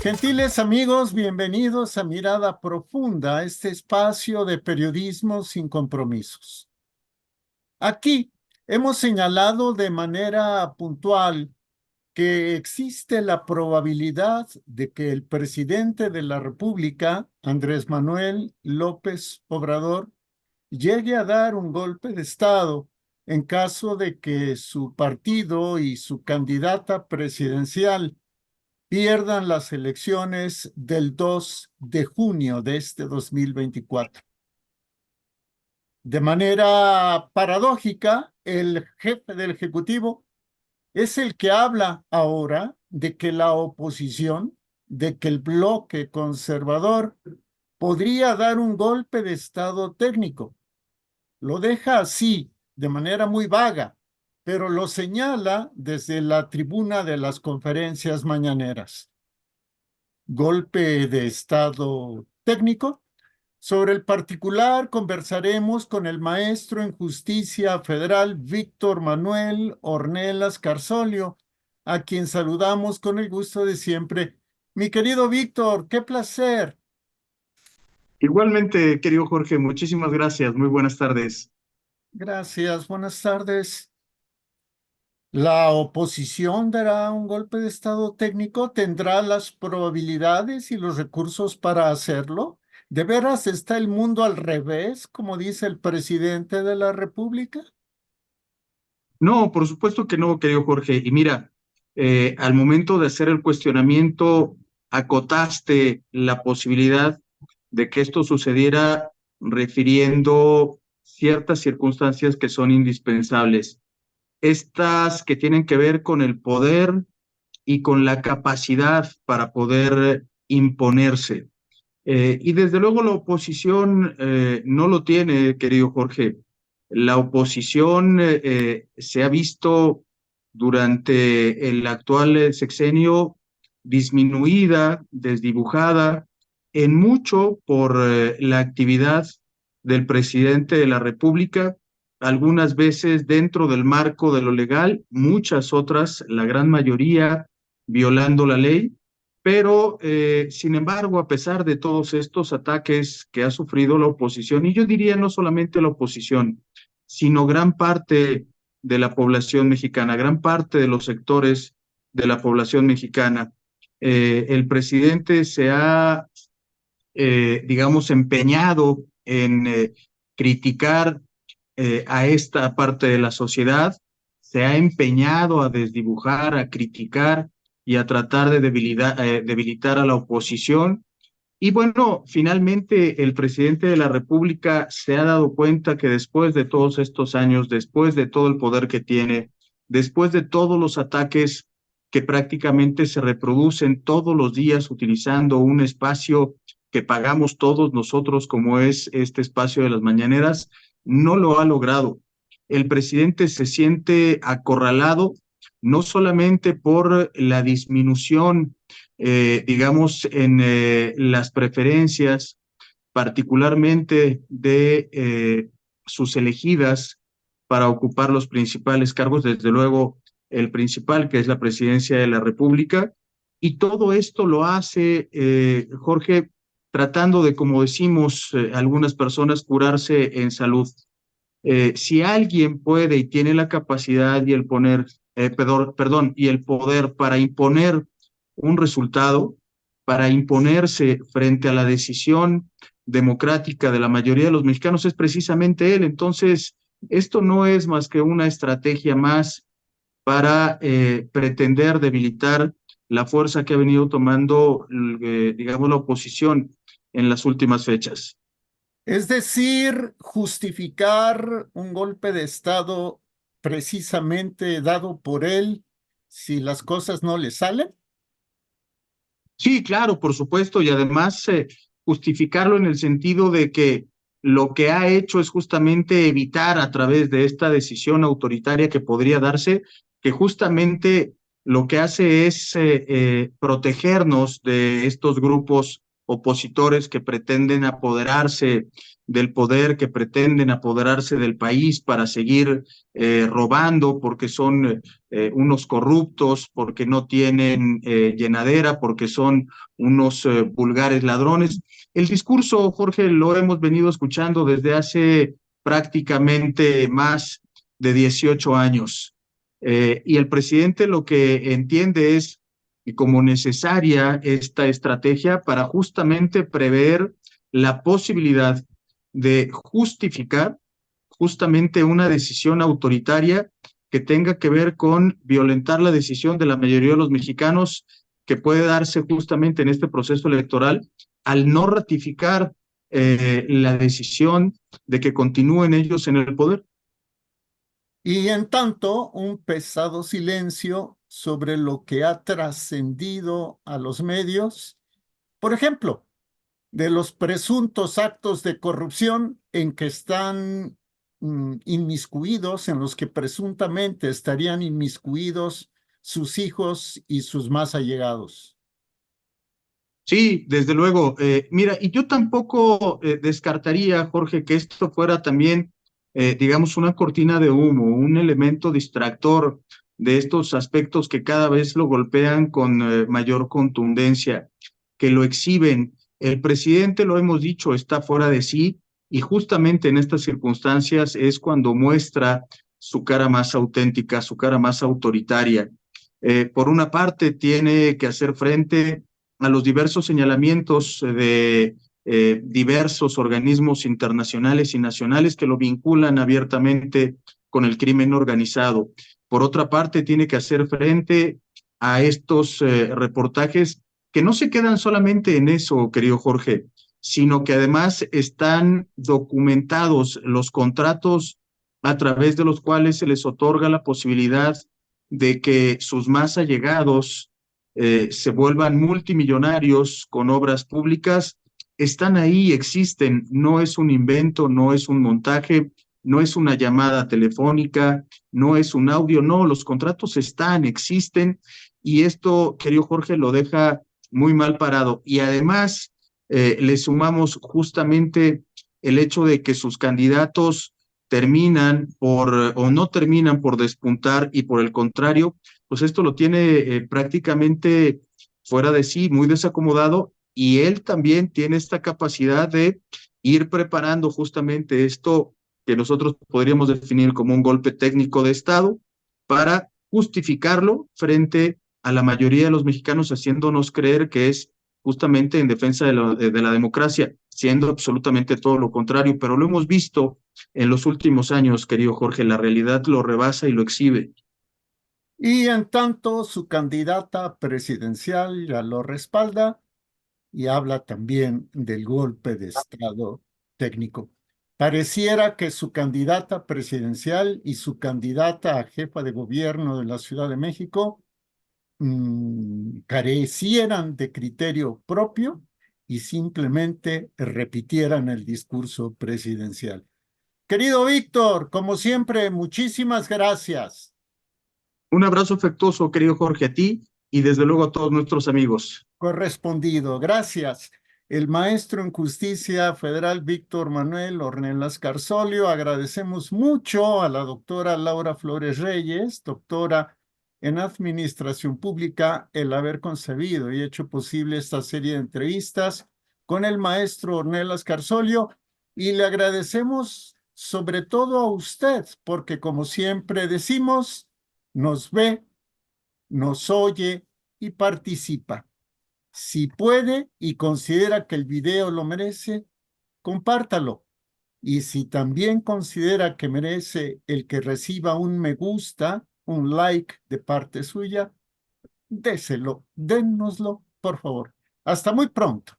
Gentiles amigos, bienvenidos a Mirada Profunda, este espacio de periodismo sin compromisos. Aquí hemos señalado de manera puntual que existe la probabilidad de que el presidente de la República, Andrés Manuel López Obrador, llegue a dar un golpe de Estado en caso de que su partido y su candidata presidencial pierdan las elecciones del 2 de junio de este 2024. De manera paradójica, el jefe del Ejecutivo es el que habla ahora de que la oposición, de que el bloque conservador podría dar un golpe de estado técnico. Lo deja así, de manera muy vaga, pero lo señala desde la tribuna de las conferencias mañaneras. Golpe de estado técnico. Sobre el particular conversaremos con el maestro en justicia federal Víctor Manuel Ornelas Carzolio, a quien saludamos con el gusto de siempre. Mi querido Víctor, qué placer. Igualmente, querido Jorge, muchísimas gracias. Muy buenas tardes. Gracias, buenas tardes. ¿La oposición dará un golpe de estado técnico? ¿Tendrá las probabilidades y los recursos para hacerlo? ¿De veras está el mundo al revés, como dice el presidente de la República? No, por supuesto que no, querido Jorge. Y mira, al momento de hacer el cuestionamiento, acotaste la posibilidad de que esto sucediera refiriendo ciertas circunstancias que son indispensables. Estas que tienen que ver con el poder y con la capacidad para poder imponerse. Y desde luego la oposición no lo tiene, querido Jorge. La oposición se ha visto durante el actual sexenio disminuida, desdibujada, en mucho por la actividad del presidente de la República, algunas veces dentro del marco de lo legal, muchas otras, la gran mayoría, violando la ley. Pero, sin embargo, a pesar de todos estos ataques que ha sufrido la oposición, y yo diría no solamente la oposición, sino gran parte de la población mexicana, gran parte de los sectores de la población mexicana, el presidente se ha, digamos, empeñado en criticar a esta parte de la sociedad, se ha empeñado a desdibujar, a criticar y a tratar de debilitar a la oposición. Y bueno, finalmente el presidente de la República se ha dado cuenta que después de todos estos años, después de todo el poder que tiene, después de todos los ataques que prácticamente se reproducen todos los días utilizando un espacio que pagamos todos nosotros, como es este espacio de las mañaneras, no lo ha logrado. El presidente se siente acorralado no solamente por la disminución, digamos, en las preferencias, particularmente de sus elegidas para ocupar los principales cargos, desde luego el principal, que es la presidencia de la República, y todo esto lo hace, Jorge, tratando de, como decimos algunas personas, curarse en salud. Si alguien puede y tiene la capacidad y el y el poder para imponer un resultado, para imponerse frente a la decisión democrática de la mayoría de los mexicanos, es precisamente él. Entonces, esto no es más que una estrategia más para pretender debilitar la fuerza que ha venido tomando, digamos, la oposición en las últimas fechas. Es decir, justificar un golpe de estado precisamente dado por él si las cosas no le salen. Sí, claro, por supuesto, y además justificarlo en el sentido de que lo que ha hecho es justamente evitar a través de esta decisión autoritaria que podría darse, que justamente lo que hace es protegernos de estos grupos opositores que pretenden apoderarse del poder, que pretenden apoderarse del país para seguir robando porque son unos corruptos, porque no tienen llenadera, porque son unos vulgares ladrones. El discurso, Jorge, lo hemos venido escuchando desde hace prácticamente más de 18 años. Y el presidente lo que entiende es como necesaria esta estrategia para justamente prever la posibilidad de justificar justamente una decisión autoritaria que tenga que ver con violentar la decisión de la mayoría de los mexicanos que puede darse justamente en este proceso electoral al no ratificar la decisión de que continúen ellos en el poder. Y en tanto, un pesado silencio sobre lo que ha trascendido a los medios, por ejemplo, de los presuntos actos de corrupción en que están inmiscuidos, en los que presuntamente estarían inmiscuidos sus hijos y sus más allegados. Sí, desde luego. Mira, y yo tampoco descartaría, Jorge, que esto fuera también, digamos, una cortina de humo, un elemento distractor de estos aspectos que cada vez lo golpean con mayor contundencia, que lo exhiben. El presidente, lo hemos dicho, está fuera de sí y justamente en estas circunstancias es cuando muestra su cara más auténtica, su cara más autoritaria. Por una parte, tiene que hacer frente a los diversos señalamientos de diversos organismos internacionales y nacionales que lo vinculan abiertamente con el crimen organizado. Por otra parte, tiene que hacer frente a estos reportajes que no se quedan solamente en eso, querido Jorge, sino que además están documentados los contratos a través de los cuales se les otorga la posibilidad de que sus más allegados se vuelvan multimillonarios con obras públicas, están ahí, existen, no es un invento, no es un montaje, no es una llamada telefónica, no es un audio, no, los contratos están, existen, y esto, querido Jorge, lo deja muy mal parado. Y además le sumamos justamente el hecho de que sus candidatos terminan por o no terminan por despuntar y por el contrario, pues esto lo tiene prácticamente fuera de sí, muy desacomodado, y él también tiene esta capacidad de ir preparando justamente esto que nosotros podríamos definir como un golpe técnico de Estado para justificarlo frente a la mayoría de los mexicanos, haciéndonos creer que es justamente en defensa de la democracia, siendo absolutamente todo lo contrario, pero lo hemos visto en los últimos años, querido Jorge, la realidad lo rebasa y lo exhibe. Y en tanto, su candidata presidencial ya lo respalda y habla también del golpe de Estado técnico. Pareciera que su candidata presidencial y su candidata a jefa de gobierno de la Ciudad de México carecieran de criterio propio y simplemente repitieran el discurso presidencial. Querido Víctor, como siempre, muchísimas gracias. Un abrazo afectuoso, querido Jorge, a ti y desde luego a todos nuestros amigos. Correspondido, gracias. El maestro en justicia federal Víctor Manuel Ornelas Carzolio. Agradecemos mucho a la doctora Laura Flores Reyes, doctora en administración pública, el haber concebido y hecho posible esta serie de entrevistas con el maestro Ornelas Carzolio, y le agradecemos sobre todo a usted, porque como siempre decimos, nos ve, nos oye y participa. Si puede y considera que el video lo merece, compártalo. Y si también considera que merece el que reciba un me gusta, un like de parte suya, déselo, dénnoslo, por favor. Hasta muy pronto.